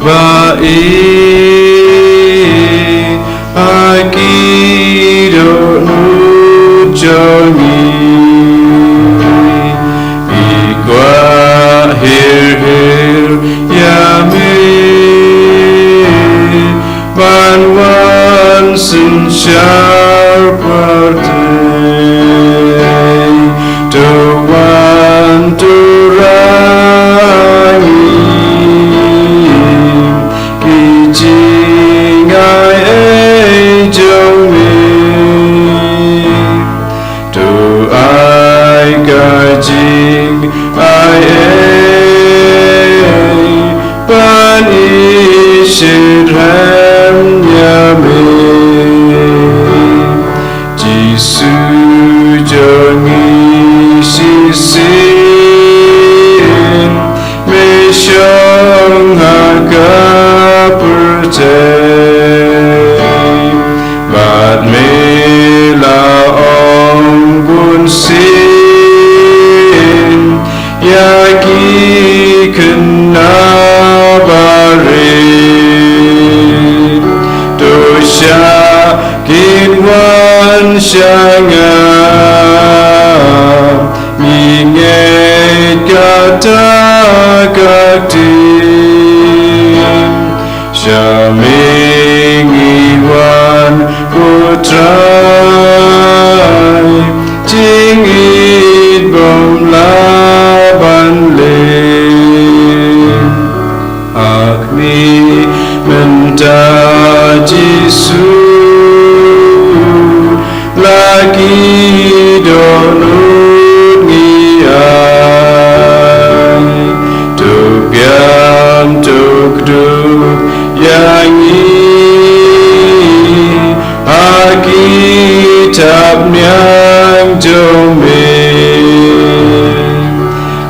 bae akido nujongi igwa hir yame banwan sensyar partai tuan turangi kijing ai jongi tu ai gajing ai pan ishram yame jisu jongi sisin mesyong harga percaya bat mela onggun sin yaki kena barit dosya kinwan syangam minget kata kaktim syaming iwan putrai jingit bom laban lim akmi menta jisu lagi donut ngiai tuk yam tuk duk yangi Alkitab yang jomin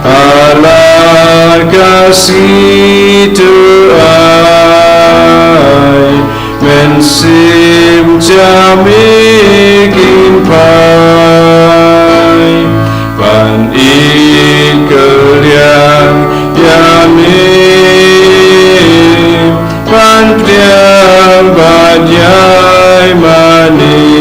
Allah kasih tuai mensim jamikin pai pan ikel yang yamin pan priam badai mani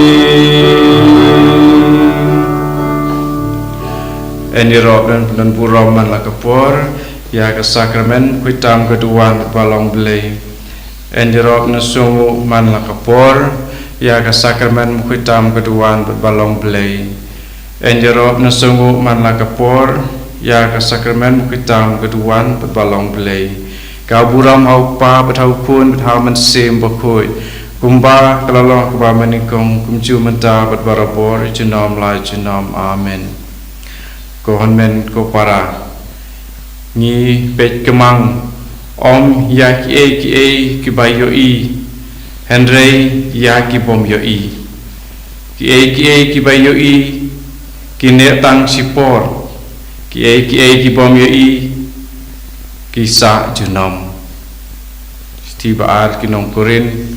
enirok dan puraman la kapor ya ke sakramen kuitam keduan balong belai endirok nesungu man la kapor ya ke sakramen kuitam keduan balong belai endirok nesungu man la kapor ya ke sakramen kuitam keduan balong belai kau buram hau pa betau pun betau mensim bakui kumba kelalong kuba menikong kumju menta berbarabor jenom lai jenom amen kohon men ko para ni pet kemang om ya ki bayo i henry ya ki bom yo i ki bayo i ki netang sipor ki bom yo i ki sa jenom tiba ar ki nong korin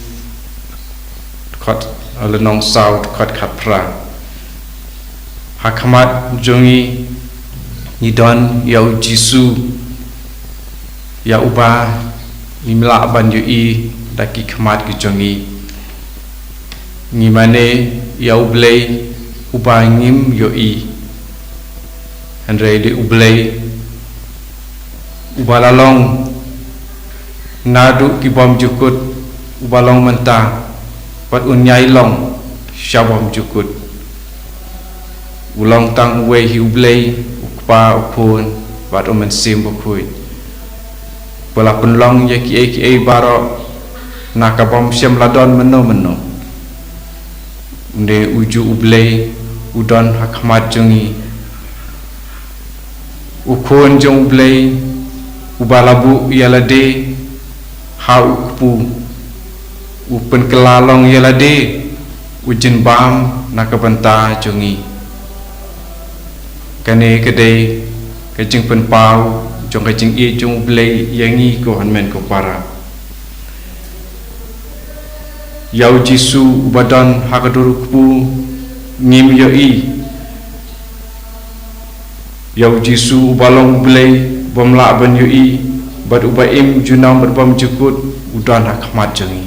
kot ale nong saut kot khat pra hakamat jongi Nidon yau jisu ya ubah imla ban yui daki khamat ki jongi ngimane ya ublei ubah ngim yui andre de ublei ubalalong nadu ki bom jukut ubalong menta pat unyai long syabom jukut ulang tang we hi ublei pa upun wat omen sim bukui bola penlong ya ki baro nakabom syam ladon meno unde uju ublei udon hakmat jongi ukun jong ublei ubalabu yalade hau pu upen kelalong yalade ujin bam nakabanta jongi kane kedai kecing penpau jong kecing i jong blei yangi ko hanmen ko para yau jisu badan hakadurukpu ngim yoi yau jisu balong blei bomla ban yoi bat ubaim junam berbam jukut udan hakmat jangi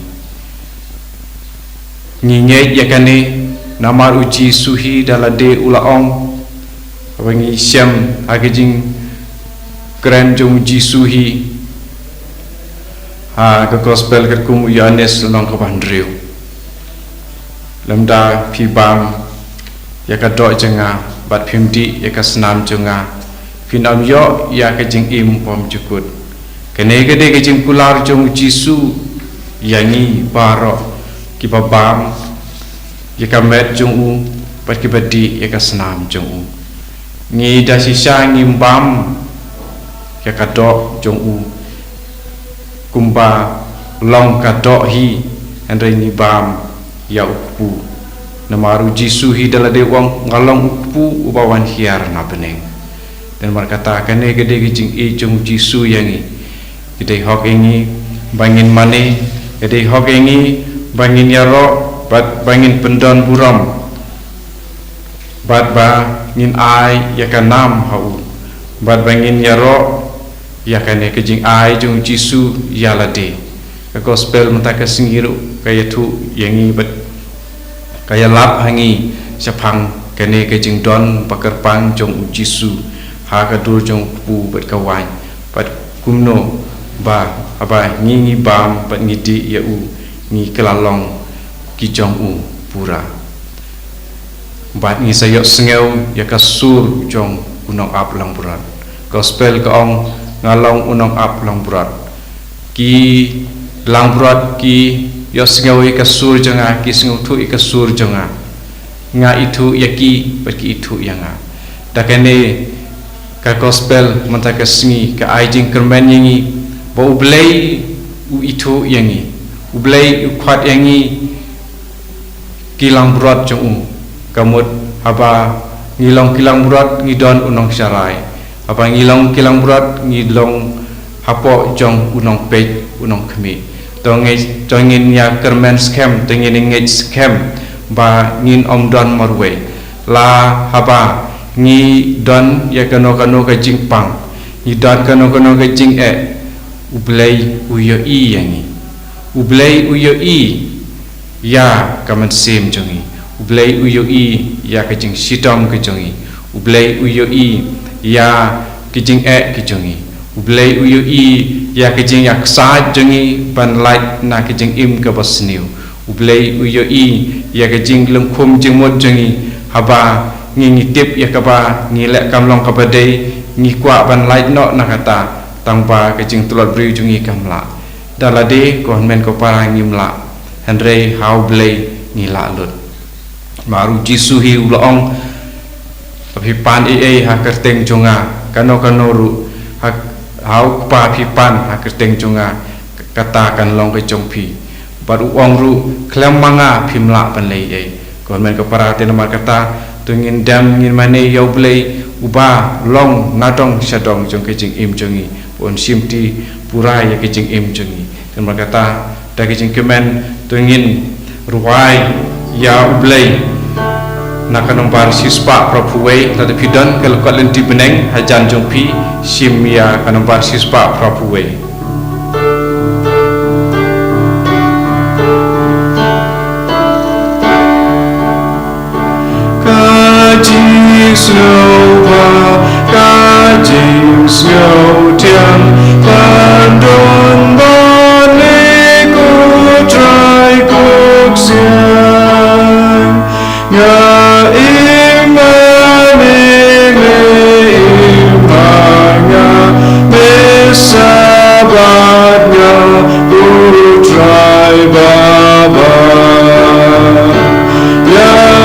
nginget yakane namar uji suhi dalade ulaong abangi syam agajing keren jong uji suhi ke gospel kerkum Yohanes long ke bandriu lemda pibam yakadok jenga bat pimdi yakasenam jenga pinam yo yakajing im pom jukut kene gede kejing kular jong jisu yangi barok kibabam yakamet jong u bat kibadi yakasenam jong u ngi dasisa ngimbam yakadok jong u kumba long kadok hi andre ni bam ya upu namaru jisu hi dalade wong ngalong upu ubawan hiar na beneng dan berkata kane gede gijing e jong jisu yangi gede hok ingi bangin mane gede hok ingi bangin yaro bat bangin pendon buram bat ba ngin ai yakanam hau bat bangin yaro yakane kejing ai jong jisu yalade ka gospel mentaka singiru kaya tu yangi bat kaya lap hangi sapang kane kejing don pakerpang jong jisu ha kadur jong pu bat kawan bat kumno ba aba ngi bam bat ngidi ya u ngi kelalong ki jong u pura bat ngi sayok sengeu ya kasur jong unong ap lang burat gospel kaong ngalong unong ap lang burat ki lang burat ki yo sengeu kasur jonga ki sengeu tu kasur jonga nga itu yaki bat ki itu yanga dakane ka gospel mantaka singi ka aijing kermen yangi ba ublei u itu yangi ublei u khat yangi kilang burat jong kamut haba ngilong kilang burat ngidon unong syarai apa ngilong kilang burat ngilong hapo jong unong pej unong khmi tongin ya kermen scam tongin ngej scam ba ngin omdon marwe la haba ngi don ya kano ka jingpang ni don kano ka jing ublei uyo i yangi ublei uyo i ya kaman sim jongi ublei uyo i ya ka jing sitom ka jongi ublei uyo i ya ka jing ka jongi ublei uyo i ya ka jing yak sa jongi ban light na ka jing im ka basniu ublei uyo i ya ka jing lengkum jing mod jongi haba ngi tip ya kaba ngi lek kamlong kabadai ngi kwa ban light no nakata tangpa kecing tulot bri jungi kamla dalade kon men ko para ngimla henry how blay ngi la lut maru jisu hi ulong tapi pan ha kerteng jonga kano ru how pa pi pan ha kerteng jonga katakan long ke jongpi baru ong ru klem manga pimla pan lei kon men ko para tenamar kata tungin dam ngin mane yau blei uba long nadong syadong jong kejing im jongi pun simti pura ya kejing im jongi dan berkata da kejing kemen tungin ruai ya blei nakanong bar sispa prapuwe la de pidon kal lenti beneng hajan jong pi sim ya kanong bar sispa prapuwe snow kajing snow tiang pandon bane ku try kuk siang nga imane imanya besabatnya ku try baba ya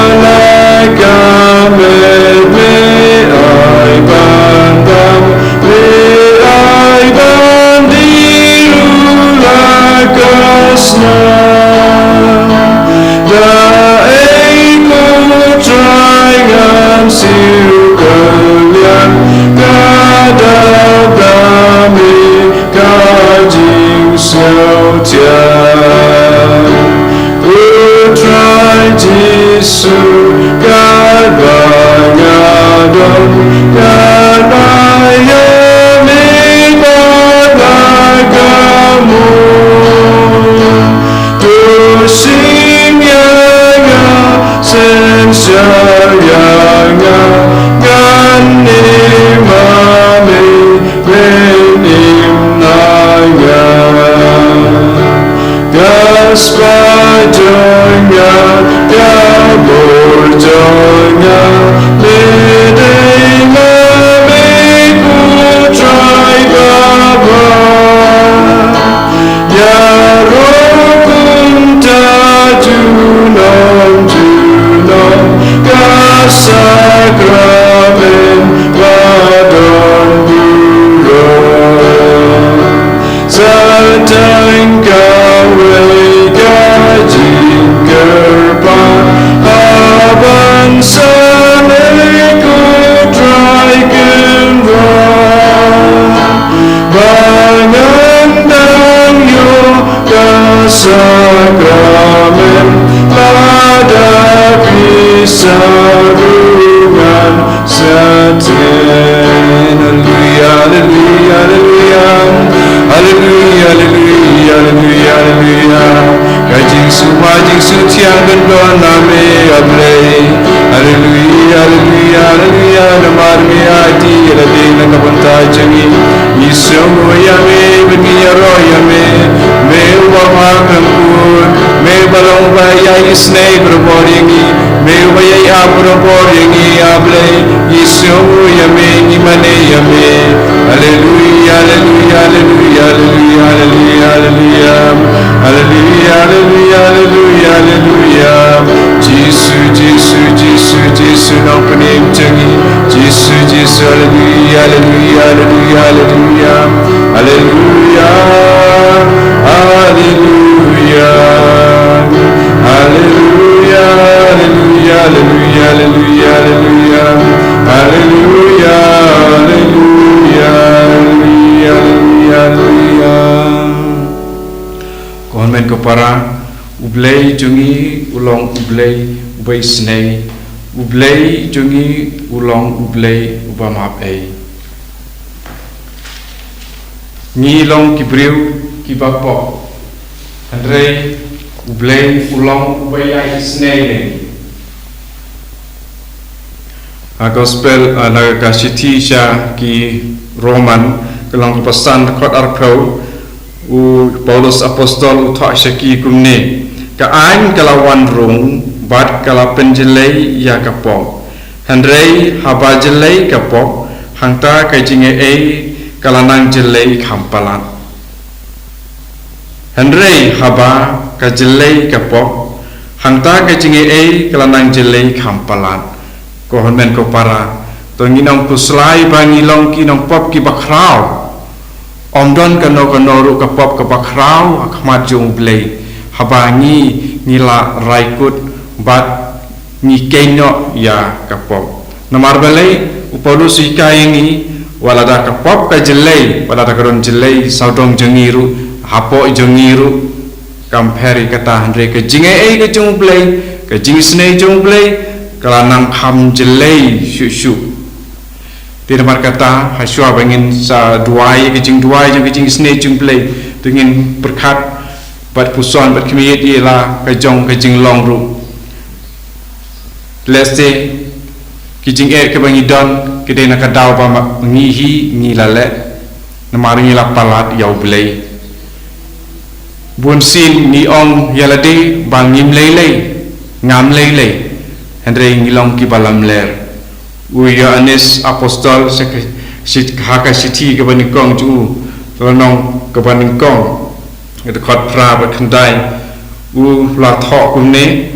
God, I am in Para ublay jungi ulong ublay ubay snay ublay jungi ulong ublay ubamap ay ni long kibriu kibapo andre ublay ulong ubay ay snay a gospel nagkasiti siya ki Roman kelang pesan kot arkau Paulus apostol utak syaki kumni kaan kalawan rung bat kala penjelai ya kapok handrei haba jelai kapok hangta kajinge kalanang jelai kampalan handrei haba kajelai kapok hangta kajinge kalanang jelai kampalan kohon men ko para to nginong puslai bangilong kinong pop ki bakrau Omdon kano ru kapop kapakrau akmat jung blay habangi nila raikut bat ni kenyo ya kapop namar balai Paulus ikayengi walada kapop ka jelai walada karon jelai saudong jengiru hapo jengiru kamperi kata andre ke jinge ke jung blay ke jing snei jung blay kalanang kham jelai shu Tirmar kata haswa bangin sa duai kejing snake jing play dengan berkat bat puson bat kemiyet ialah kejong kejing long ru leste kejing kebangi don kedai nak daw pa ngihi ngilale namari ngila palat yau play bun sin ni ong yalade bangim lele ngam lele andre ngilong ki balam ler Yohanes apostol haka siti ke baningkong ju lonong ke baningkong itu kot pra berkendai la thok kumne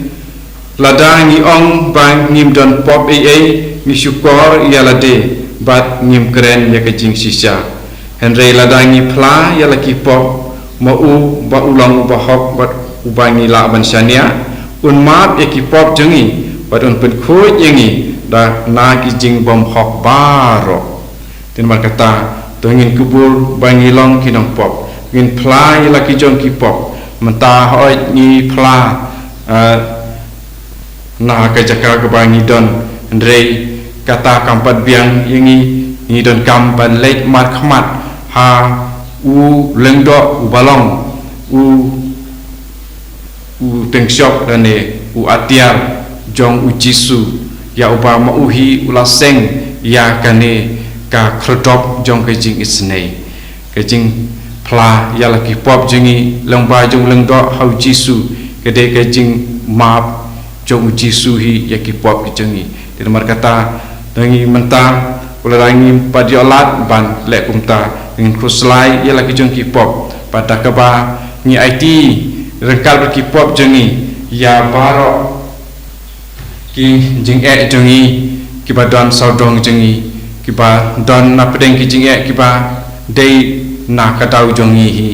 lada ni ong bang ngim don pop ni syukor yalade bat ngim keren ya kejing sisa henry lada ni pla ya laki pop mau ba ulang bahok bat ubangi la bansania un map ya ki pop jengi bat un pen khoi yengi dah nak jing bom hok baro tin kata to ngin kubur bangilong kinong pop ngin plai laki jong ki pop mentah hoi ni pla na ka jaka ke bangi don ndrei kata kampat biang yengi ni don kampan leit mat khmat ha u lengdo u balong u u tengsyok dan u atiar jong u jisu ya uba mauhi ulaseng ya kane ka krodop jong ke jing isnei ke jing pla ya laki pop jingi lengba jong lengdo hau jisu ke de ke jing map jong u jisu hi ya ki pop ke jingi di nomor kata dangi mentang ulangi padiolat ban le kumta dengan kruslai ya laki jong ki pop pada keba ni IT rengkal berki pop jengi ya barok ki jing jengi ki ba don saudong jengi ki ba don na pedeng ki jing ki ba dei na kadau jongi hi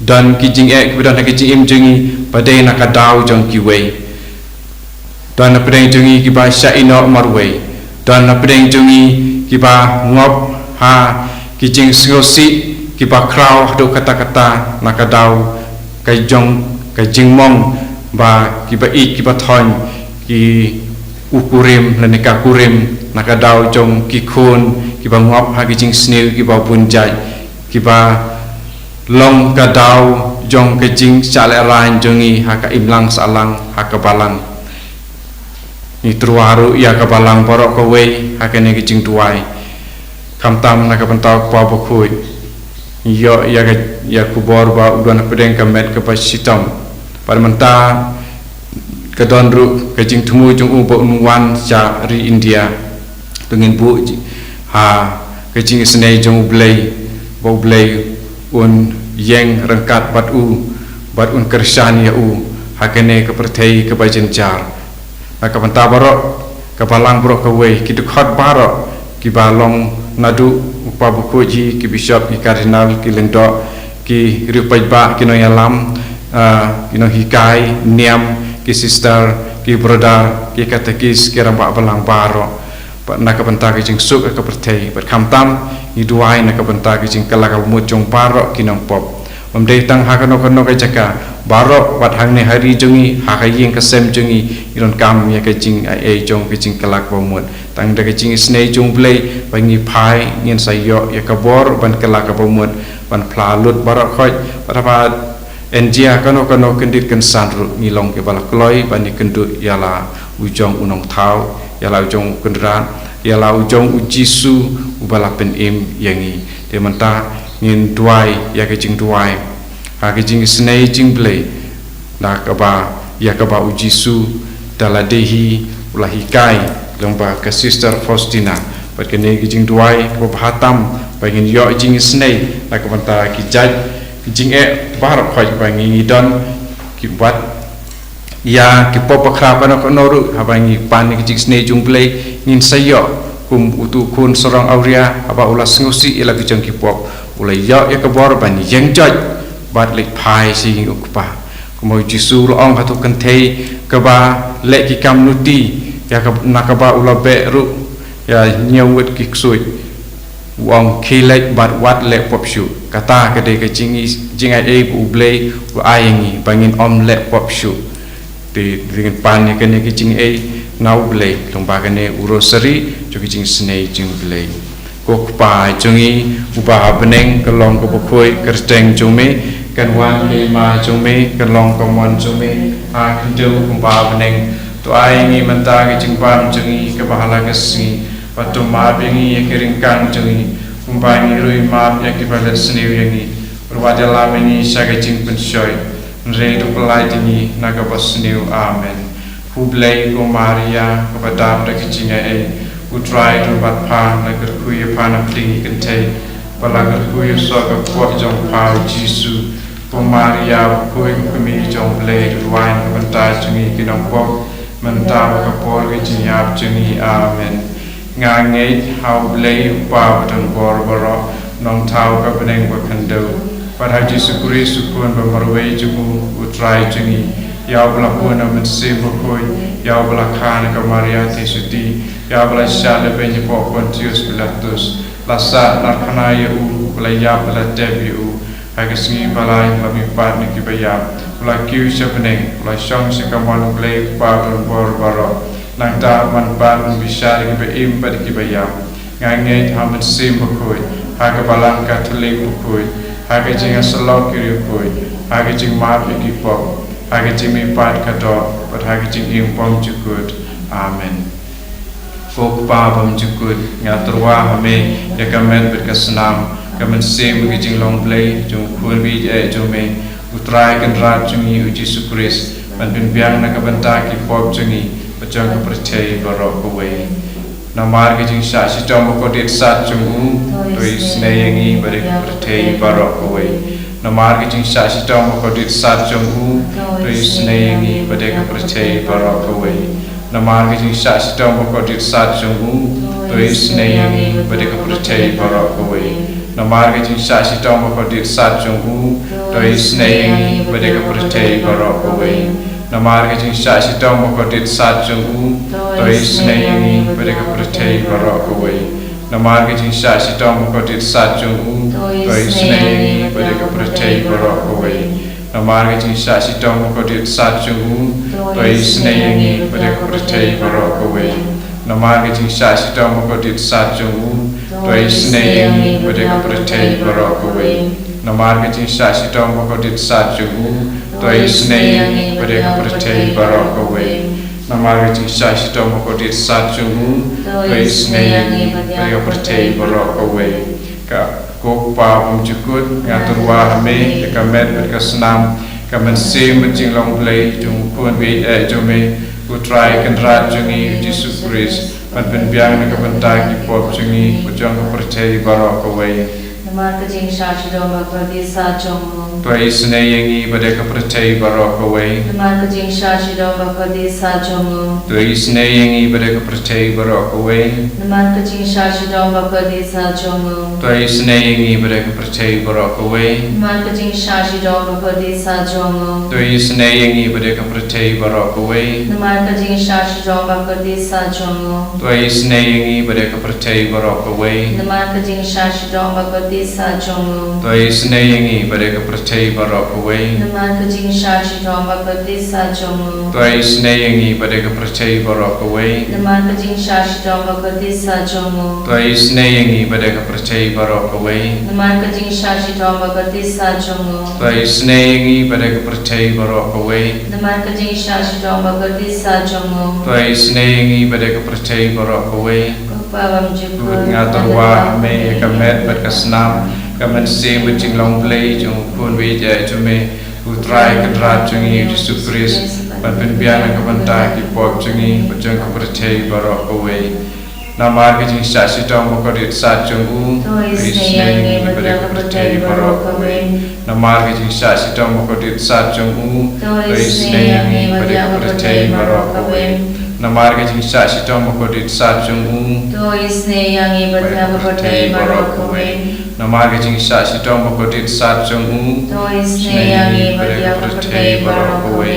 don ki jing ki ba don ki jing jengi ba dei na kadau jong ki wei don na pedeng jengi ki ba syaino marwei don na pedeng jengi ki ba ngop ha ki jing ngosi ki ba krau do kata-kata na kadau kai jong kai jing mong ba ki ba ik ki ba thon ki ukurim lenika kurim nakadau jong ki khun ki ba ngop ha ki jing sneu ki ba bunjai ki ba long kadau jong ke jing chale ran jongi ha ka imlang salang ha ka balang ni truaru ya ka balang porok ko wei ha ke ne ki jing tuai kam tam na ka pentau pa bo khoi yo ya kubor ba udon pedeng kamet ke pasitam pada menta kedon ru kejing temu jung ubo nuan ca ri India dengan bu ha kejing senai jung blai bo blai un yang rengkat bat un kersan ya hakene ke perthai ke bajen jar maka menta barok ke balang bro ke wei ki dekat barok ki balong nadu upa buku ji ki bishop ki kardinal ki lendok ki rupai ba ki no yalam kino hikai niam ki sister ki brother ki katekis ki rambak belang baro pat nak benta ki jing suk ke perthai pat khamtam ni duai nak benta ki jing kalak mut jong baro ki nong pop memdei tang hakano kono ke jaka baro wat hang ne hari jongi hakaying kesem jongi iron kam ya ke jing ai jong ki jing kalak bomut tang de ke jing snei jong blai bangi phai ngin sayo ya kabor ban kalak bomut ban plalut baro khoj patapa enjia kano kendit kan sanru ngilong ke bala kloi bani kendut yala ujong unong thau yala ujong kendran yala ujong ujisu ubala penim yangi de menta ngin duai ya ke jing duai ha ke jing snei jing blai na ka ba ya ka ba ujisu daladehi ulahikai lomba ke sister Faustina pat ke ne jing duai ko hatam bangin yo jing snei na ka menta ki jaj jing bar khoj bangi don ki wat ya ki pop khra pana ko noru habangi pan ki jing snei jung play ngin sayo kum utu kun sorong auria aba ulas ngosi ila ki jong ki pop ulai yo ya ka bor bani yang jaj bat lek phai sing ukpa kumo jisu lo ong hatu kan thei ka ba lek ki kam nuti ya ka nakaba ulabe ru ya nyawet ki ksui wong kilek bat wat le pop shu kata kade ke jingai bu blai bu ayengi bangin om le pop shu di dengan pan ke ne ke jingai nau blai lomba ke ne urosari jogi jing snei jing blai ko pa jungi ubah beneng kelong ko bokoi kersteng jume kan wan le ma jume kelong komon jume ha kindu ubah beneng to ayengi menta ke jing pan jungi ke bahala ke si patu maaf yang kiringkan jengi umpai rui maaf yang kibalat seniu yang berwajah ini saya jing pensoi redu pelai jengi naga bos seniu amen hublai ko Maria kepada mereka jinga utrai tempat pa naga kuya pa na plingi kentai palaga kuya soga kuat jong pa Jisu ko Maria kuya kumi jong blai ruain kepada jengi kinong pok mentah kapol ke jinga jengi amen ngangai hau blai pa dan bor boro nong tau ka beneng ba kando pada Yesus Kristus pun bermarwai jumu utrai jengi ya bla pun amen se bokoi ya bla khan ka Maria Tesuti ya bla shale benji po Pontius Pilatus lasa narkana yu bla ya bla debiu hagasngi balai labi pat ni kibaya bla kiu sebeneng bla shong se ka mon blai pa dan bor boro nang ta man ban bisa ki be im pa ki bayam ngange hamen sim bokoi ha ka balang ka thule bokoi ha ka jinga salok ki bokoi ha ka jing mar ki pop hagi jing mi pat kadot pat hagi jing ing pom jukut amen kok pa pom jukut ngaturwa hame ya kamen berkesenam kamen sem gi jing long play jung khun bi jome utrai kan rat jungi uji sukris man bin biang na kabanta ki pop jungi bajang ka percaya barok kowe namar gi jing sha si tom ko dit sat jungu toi sneyengi bare ka percaya barok kowe namar gi jing sha si tom ko dit sat jungu toi sneyengi bare ka percaya barok kowe namar gi jing sha si tom ko dit sat jungu toi sneyengi bare ka percaya barok kowe namar gi jing sha si tom ko dit sat jungu toi sneyengi bare ka percaya barok kowe namar gi jing sha si tom ko dit sat jungu toi sneyengi bare ka percaya barok kowe namar gi jing sha si tom ko dit sat jungu toi sneyengi bare ka percaya barok kowe namar gi jing sha si tom ko dit sat jungu toi sneyengi bare ka percaya barok kowe namar gi jing sha si tom ko dit sat jungu toi sneyengi bare ka percaya barok kowe namar gi jing sha si tom ko dit sat jungu toi sneyengi bare ka percaya barok kowe namar gi jing sha si tom ko dit sat jungu toi sneyengi bare ka percaya barok kowe ka kok pa pom jukut ngatur wa hame ka met ka senam ka men sem jing long play jung kun bi jome utrai kan rat jungi Jesus Christ man ben biang na ka banta ki pop jungi bajang ka percaya barok kowe namar ka jing sha si dom ba di sa jong toi sneyengi bare ka percaya barok kowe namar ka jing sha si dom ba di sa jong toi sneyengi bare ka percaya barok kowe namar ka jing sha si dom ba di sa jong toi sneyengi bare ka percaya barok kowe namar ka jing sha si dom ba di sa jong toi sneyengi bare ka percaya barok kowe namar ka jing sha si dom ba di sa jong toi sneyengi bare ka percaya barok kowe namar ka jing sha si dom ba di sa jong toi sneyengi bare ka percaya barok kowe namar ka jing sha si dom ba di sa jong toi sneyengi bare ka percaya barok kowe namar ka jing sha si dom ba di sa jong toi sneyengi bare ka percaya barok kowe namar ka jing sha si dom ba di sa jong toi sneyengi bare ka percaya barok kowe namar ka jing sha si dom ba di sa jong toi sneyengi bare ka percaya barok kowe pawam jukut ngatur wa me ka met bat ka senam ka men sem jing long play jung kun bi jome utrai kan rat jungi Jesus Christ man ben biang na ka banta ki pop jungi bajang ka percaya barok kowe namar gi jing sha si tom ko dit sat jungu toi sneyengi bare ka percaya barok kowe namar gi jing sha si tom ko dit sat jungu toi sneyengi bare ka percaya barok kowe namar gi jing sha si tom ko dit sat jungu toi sneyengi bare ka percaya barok kowe namar gi jing sha si tom ko dit sat jungu toi sneyengi bare ka percaya barok kowe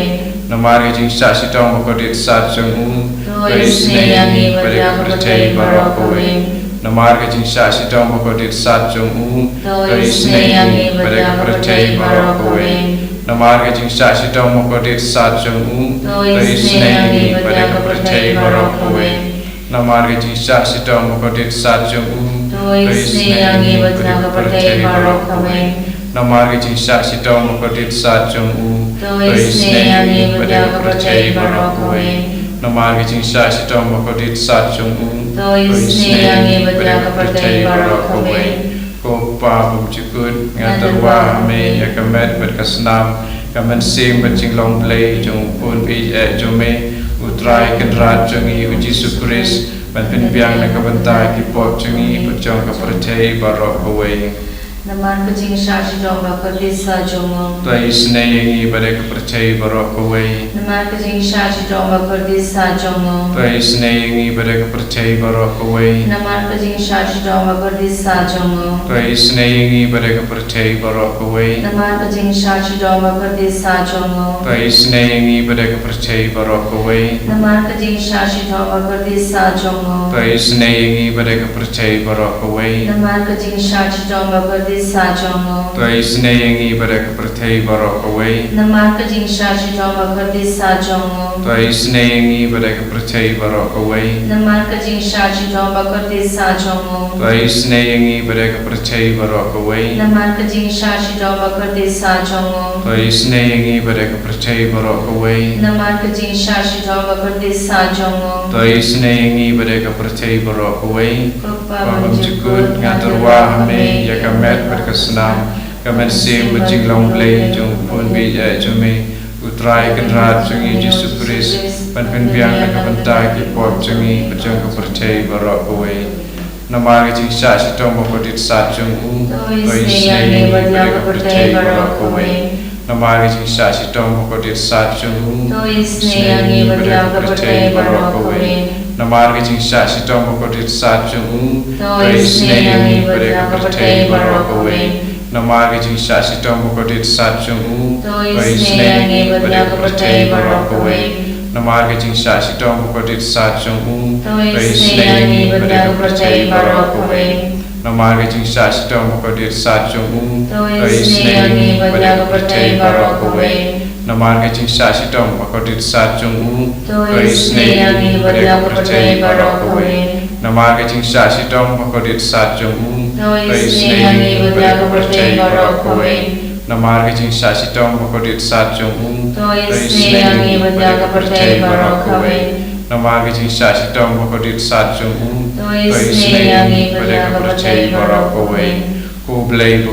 namar gi jing sha si tom ko dit sat jungu toi sneyengi bare ka percaya barok kowe namar gi jing sha si tom ko dit sat jungu toi sneyengi bare ka percaya barok kowe namar gi jing sha si tom ko dit sat jungu toi sneyengi bare ka percaya barok kowe namar gi jing sha si tom ko dit sat jungu toi sneyengi bare ka percaya barok kowe namar gi jing sha si tom ko dit sat jungu toi sneyengi bare ka percaya barok kowe namar gi jing sha si tom ko dit sat jungu toi sneyengi bare ka percaya barok kowe ko pa bum jukut ngatur wa me ya ka met bat ka senam ka men sem jing long play jung kun bi jome utrai kan rat jungi uji Jesus man ben biang na ka banta ki pop jungi bajang ka percaya barok kowe namar ka jing sha si dom ba di sa jong toi sneyengi bare ka percaya barok kowe namar ka jing sha si dom ba di sa jong toi sneyengi bare ka percaya barok kowe namar ka jing sha si dom ba di sa jong toi sneyengi bare ka percaya barok kowe namar ka jing sha si dom ba di sa jong toi sneyengi bare ka percaya barok kowe namar ka jing sha si dom ba di sa jong toi sneyengi bare ka percaya barok kowe namar ka jing sha si dom ba di sa jong toi sneyengi bare ka percaya barok kowe namar ka jing sha si dom ba di sa jong Toi snaingi pada ke percaya barok away. Namar kajing shaji dong bakati sajomo. Toi snaingi pada ke percaya barok away. Namar kajing shaji dong bakati sajomo. Toi snaingi pada ke percaya barok away. Namar kajing shaji dong bakati sajomo. Toi snaingi pada ke percaya barok away. Kupa Menjukut ngatur wah me ya kamet berkesenam. Kamet sim menjinglong play jung pun bija jume. Utrai kenrat jungi Yesus Kristus panpin biang nak bentar ki pop jungi berjung ke percaya barok away. Nama kecing syak sitong bakodit sat jung toi snei pada ke percaya barok away. Nama kecing syak sitong bakodit sat jung toi snei pada ke percaya barok away. Nama kecing syak sitong bakodit sat jung toi snei pada ke percaya barok away. Nama kecing syak sitong bakodit sat jung toi snei pada ke percaya barok away. Nama kecing syak sitong bakodit sat jung toi snei pada ke percaya barok away. Nama kecing syak sitong bakodit sat jung toi snei pada ke percaya barok away. Nama kecing syak sitong bakodit sat jung toi snei pada ke percaya barok away. Nama kecing syak sitong bakodit sat jung toi snei pada ke percaya barok away. Nama kecing syak sitong bakodit sat jung toi snei pada ke percaya barok away. Nama kecing syak sitong bakodit sat jung toi snei pada ke percaya barok away. Ku blay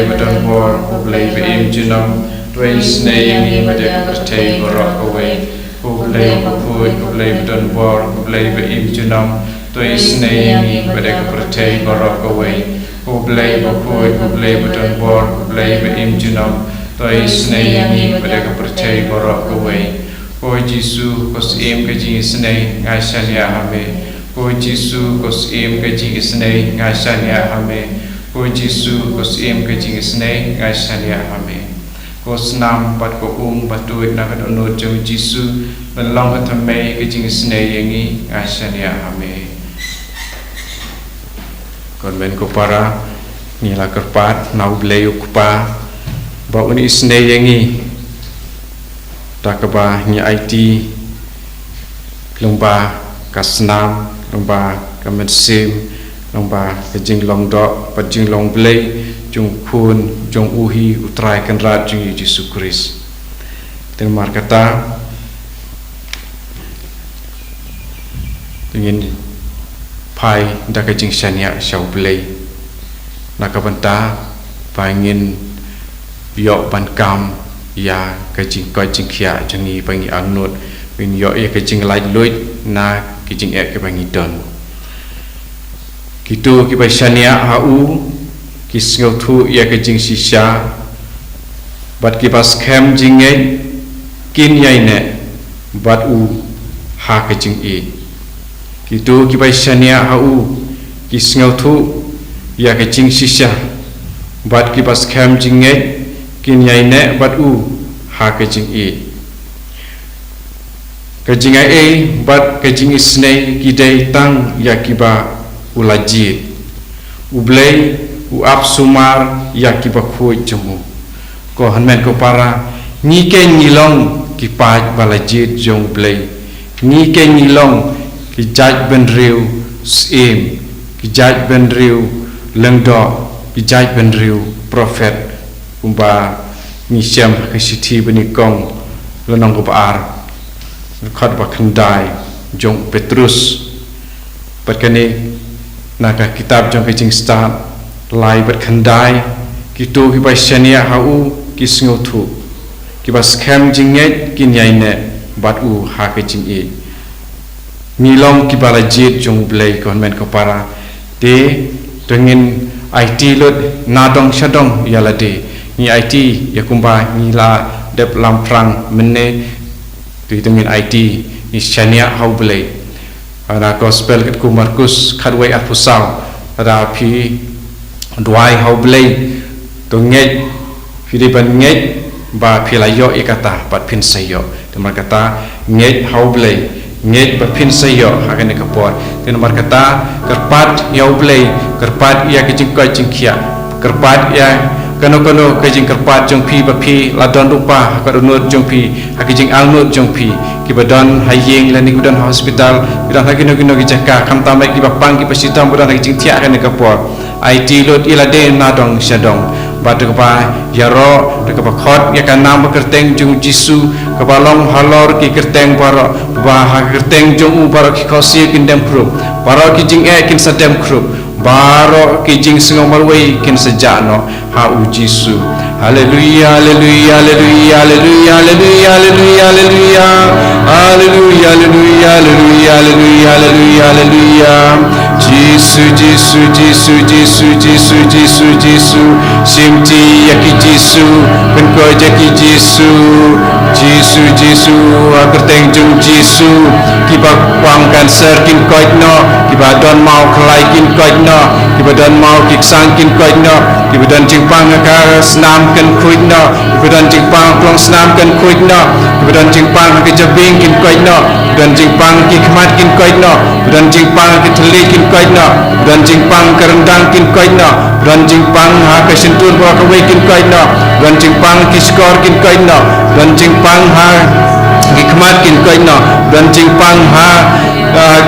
badon bor ku blay be im jinam toi snei pada ke percaya barok away. Ku blay badon bor ku blay be im jinam toi snei pada ke percaya barok away. Ku blay badon bor ku blay be im jinam toi snei pada ke percaya barok away. Ko Jisu kos im ke jing snei ngasan ya hame. Ko Jisu kos im ke jing snei ngasan ya hame. Ko Jisu kos im ke jing snei ngasan ya hame. Ko snam pat ko batuit na kat onot jong Jisu belong ke tame ke jing snei yengi ngasan ya hame. Kon men ko para nila kerpat nau bleyu kupa ba uni snei yengi takaba nya IT lomba kasnam lomba kametsim lomba kejing long dok pajing long blay jung kun jung uhi utrai kenrat jung Yesus Kristus temar kata ingin pai nda kejing syania syau blay nakabanta pangin yok bankam ya kajing kajing kia jangi pangi anut win yo e kajing light loit na kajing ek ke pangi don kitu ki pasania hau kis ngau ya kajing sisa bat ki pas kem jingai kin yai ne bat u ha kajing e kitu ki pasania hau kis ngau ya kajing sisa bat ki pas kem jingai kin yai ne bat u ha kajing e kajing ai bat kajing isnei kidai tang yakiba ulaji ublei u ap sumar yakiba khoi jamu ko hanmen ko para ni ke nilong ki paj balajit jong blei ni ke nilong ki jaj ben riu sim ki jaj ben riu lengdo ki jaj ben riu prophet kumba ni siam ke siti beni kong lenong ko par khat ba khandai jong Petrus perkane naka kitab jong kajing start lai bat khandai kitu ki ba shania hau ki sngotu ki ba scam jinget kin yaine bat u ha kajing e nilong ki bala jit jong blai kon men ko para te tengin IT lot nadong shadong yala de ni IT yakumba ni la dep lamprang menne tu tengin IT ni shania hau blai ana gospel kat ku Markus khatwai apusau ada pi dwai hau blai to ngai fi de ban ngai ba pi la yo ikata pat pin sayo temar kata ngai hau blai ngai ba pin sayo hakane kapor temar kata kerpat yau blai kerpat ia kecing kai cingkia kerpat ia kano ke jing kerpat jong pi bapi ladon rupa ka unut jong pi haki jing alnut jong pi ki badan hayeng lani gudan hospital gudan haki no ki jaka kam tamai ki bapang ki pasitam budan haki jing tiak kan ka por IT lot ilade na dong syadong batu ka yaro de ka khot ya kan nam kerteng jong jisu ka balong halor ki kerteng para ba kerteng jong para ki khosi kindem krup para ki jing kin sadem krup baro ki jing singomarwei kin sejano ha u jisu haleluya haleluya haleluya haleluya haleluya haleluya haleluya haleluya haleluya haleluya haleluya haleluya jisu jisu jisu jisu jisu jisu jisu simti yaki jisu penko jaki jisu jisu jisu akerteng jung jisu kiba kwang cancer kin koitno kiba don mau kelai kin koitno kiba don mau kiksang kin koitno kiba don jingpang ka snam kin koitno kiba don jingpang klong snam kin koitno kiba don jingpang ke jabing kin koitno don jingpang ki khmat kin koitno don jingpang ki thli kin koitno don jingpang ke rendang kin koitno don jingpang ha ke sentur ba ka we kin koitno don jingpang ki skor kin koitno don jingpang ha ki khmat kin koitno don jingpang ha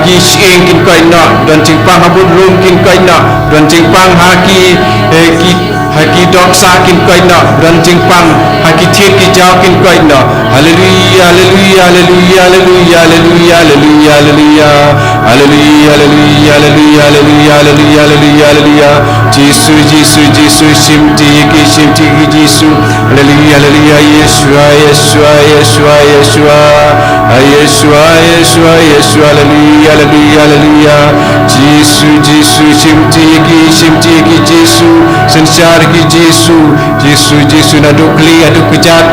ki shing kin koitno don jingpang ha bun rum kin koitno don jingpang ha ki dok sa kin koitno don jingpang ha ki thiet ki jaw kin koitno haleluya haleluya haleluya haleluya haleluya haleluya haleluya haleluya haleluya haleluya haleluya haleluya haleluya haleluya jisu jisu jisu simti ki jisu haleluya haleluya yeshua yeshua yeshua yeshua yeshua yeshua yeshua haleluya haleluya haleluya jisu jisu simti ki jisu sensar ki jisu jisu jisu na dukli adu kejat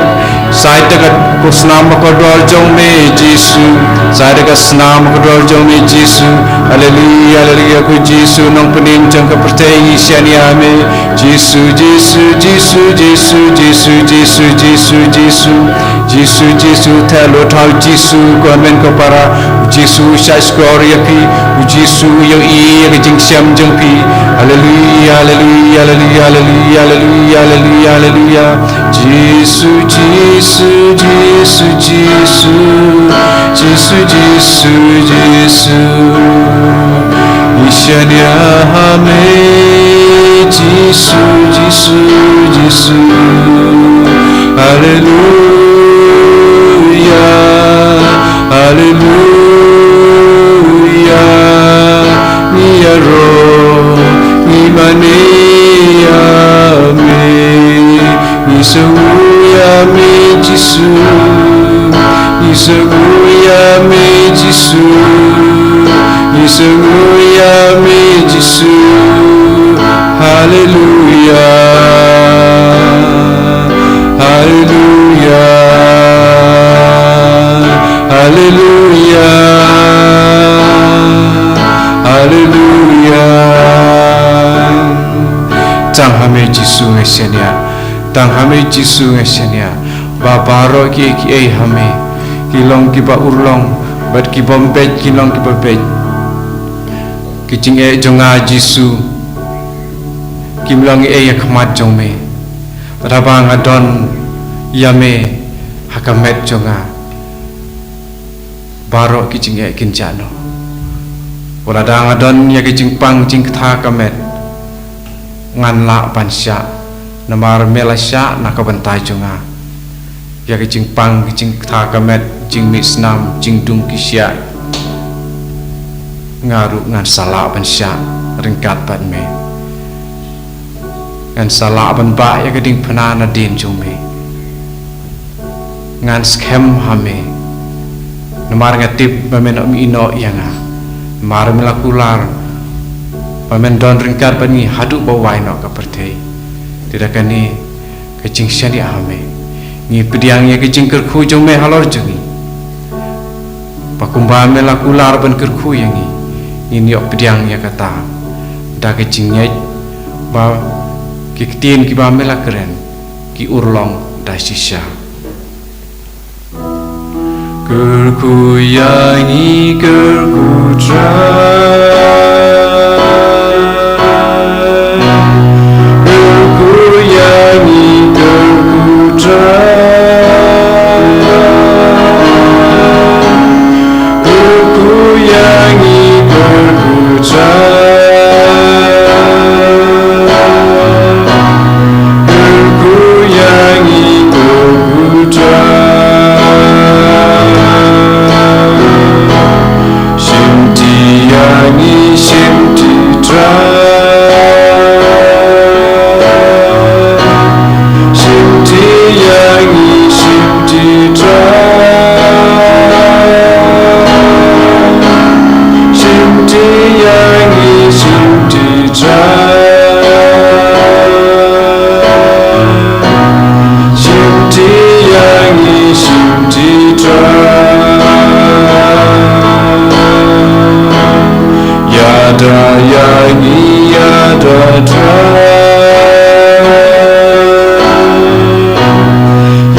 sai dekat kusnam kodol jong me jisu sai dekat snam kodol jong me jisu haleluya haleluya ku jisu nong penin jong ke percaya siania me jisu jisu jisu jisu jisu jisu jisu jisu jisu jisu thalo thau jisu konmen ko para jisu shas gloria pi jisu yo i ke jing siam jong pi haleluya haleluya haleluya haleluya haleluya haleluya haleluya jisu jisu jisu jisu jisu jisu jisu ishania hame jisu jisu jisu haleluya haleluya ya roh imane Isuya me jisu Isuya me jisu Isuya me jisu haleluya haleluya haleluya haleluya tang hame jisu ngesenia tang hame jisu ngesenia babaro ki ai hame kilong ki ba urlong bat ki bombej kilong ki babej ki jing e jonga jisu kimlong e khmat jongme rabang adon yame hakamet jonga baro ki jing e kinjano wala dang adon ya ki jing pang jing tha kamet ngan la bansya namar melasya nakabantai jonga ya ke jing pang jing tha kamet jing misnam jing dung kisya ngaru ngan sala bansya ringkat ban me ngan sala ban ba ya ke ding phana na din jome ngan scam hame namar ngatip bamen om ino yanga mar melakular bamen don ringkat bani hadu bawai no ka pertei tidak kani kecing syari ame ni pediangnya kecing kerku jong me halor jengi pakumba me lakular ban kerku yangi ni ok pediangnya kata da kecing nyai ba kiktin ki ba me la keren ki urlong da shisha kerku yangi kerku berputar bergoyangi berputar Shimtiyangi Shimtitra Shimtiyangi Shimtitra Shimtiyangi Shimtitra Shimtiyangi Shimtitra Yada yangi yada tra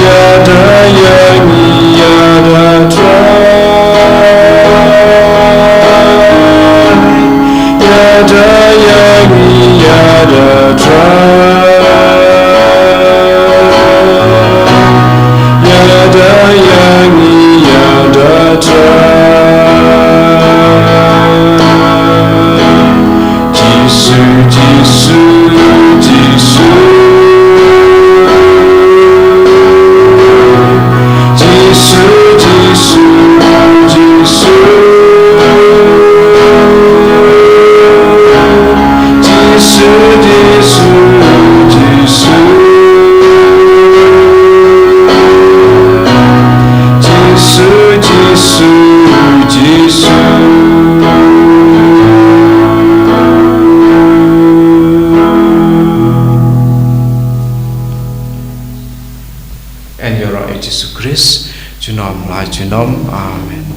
Yada yangi yada tra Yada yangi yada tra Yada yangi yada tra Jisu Jisu Jisu Jisu Jisu Jisu Jisu Jisu Jisu Jisu Jisu Jisu En Yoro Yesus Kristus Junom lai junom amen